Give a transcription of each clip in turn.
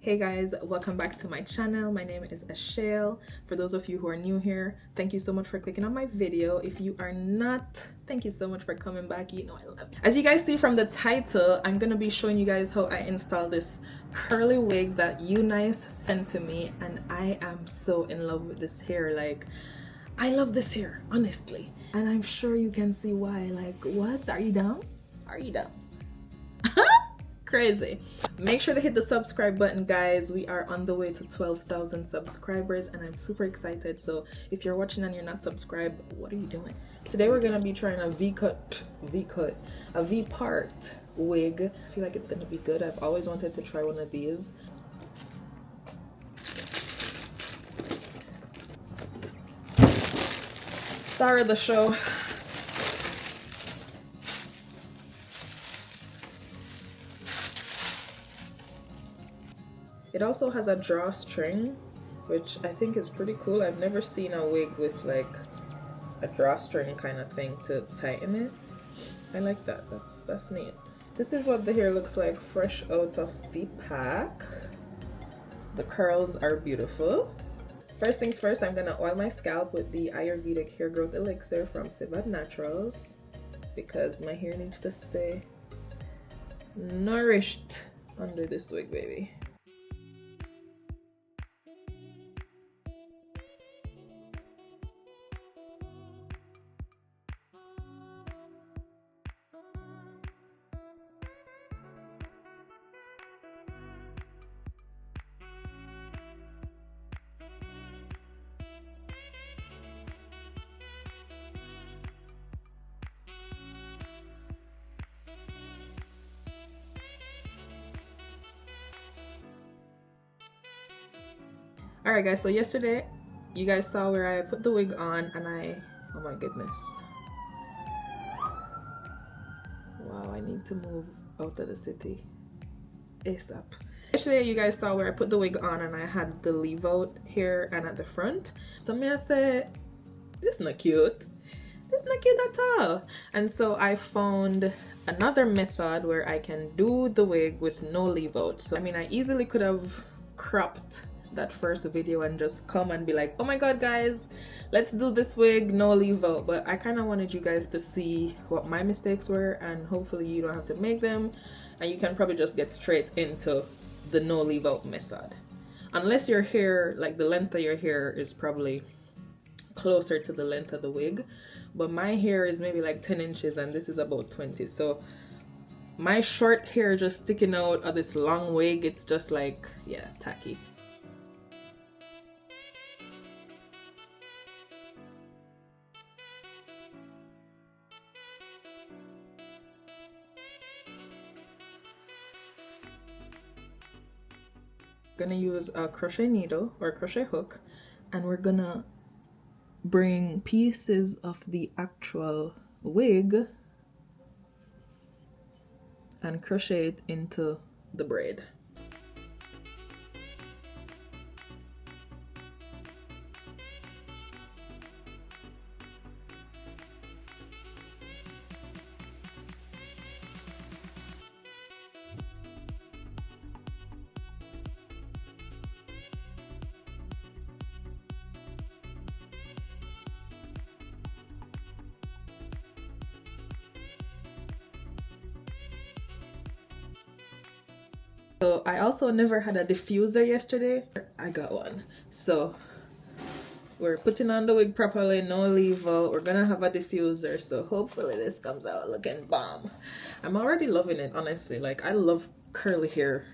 Hey guys, welcome back to my channel. My name is Ashale. For those of you who are new here, thank you so much for clicking on my video. If you are not, thank you so much for coming back. You know I love you. As you guys see from the title, I'm gonna be showing you guys how I installed this curly wig that Unice sent to me, and I am so in love with this hair. Like, I love this hair, honestly, and I'm sure you can see why. Like, what? Are you down? Are you down? Crazy. Make sure to hit the subscribe button, guys. We are on the way to 12,000 subscribers and I'm super excited. So if you're watching and you're not subscribed, what are you doing? Today we're gonna be trying a V-part wig. I feel like it's gonna be good. I've always wanted to try one of these. Star of the show. It also has a drawstring, which I think is pretty cool. I've never seen a wig with like a drawstring kind of thing to tighten it. I like that. That's neat. This is what the hair looks like fresh out of the pack. The curls are beautiful. First things first, I'm gonna oil my scalp with the Ayurvedic hair growth elixir from Sivad Naturals because my hair needs to stay nourished under this wig, baby. Alright guys, so yesterday you guys saw where I put the wig on and oh my goodness. Wow, I need to move out of the city ASAP. Yesterday you guys saw where I put the wig on and I had the leave out here and at the front. So me I say, this is not cute. This is not cute at all. And so I found another method where I can do the wig with no leave out. So I mean, I easily could have cropped that first video and just come and be like, oh my god guys, let's do this wig no leave out, but I kind of wanted you guys to see what my mistakes were and hopefully you don't have to make them and you can probably just get straight into the no leave out method, unless your hair, like the length of your hair is probably closer to the length of the wig, but my hair is maybe like 10 inches and this is about 20, so my short hair just sticking out of this long wig, it's just like, yeah, tacky. Gonna use a crochet needle or crochet hook and we're gonna bring pieces of the actual wig and crochet it into the braid. So I also never had a diffuser yesterday. I got one. So we're putting on the wig properly, no leave out. We're gonna have a diffuser, so hopefully this comes out looking bomb. I'm already loving it, honestly. Like, I love curly hair.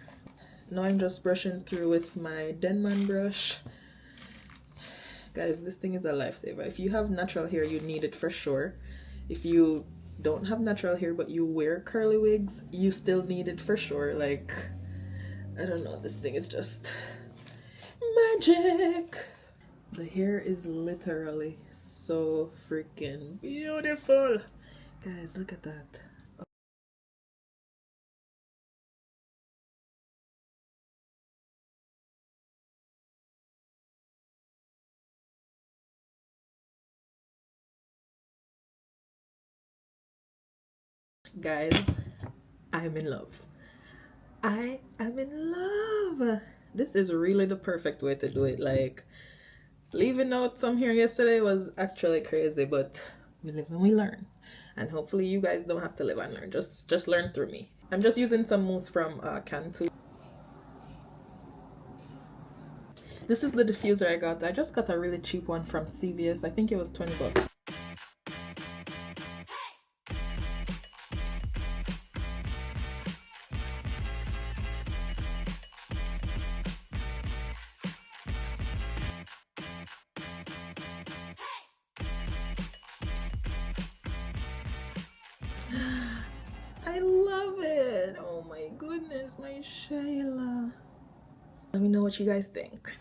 Now I'm just brushing through with my Denman brush. Guys, this thing is a lifesaver. If you have natural hair, you need it for sure. If you don't have natural hair but you wear curly wigs, you still need it for sure. Like, I don't know, this thing is just magic. The hair is literally so freaking beautiful. Guys, look at that. Guys, I'm in love. I am in love. This is really the perfect way to do it. Like, leaving out some here yesterday was actually crazy, but we live and we learn. And hopefully you guys don't have to live and learn. Just learn through me. I'm just using some mousse from Cantu. This is the diffuser I got. I just got a really cheap one from CVS. I think it was 20 bucks. I love it. Oh my goodness, my Shayla. Let me know what you guys think.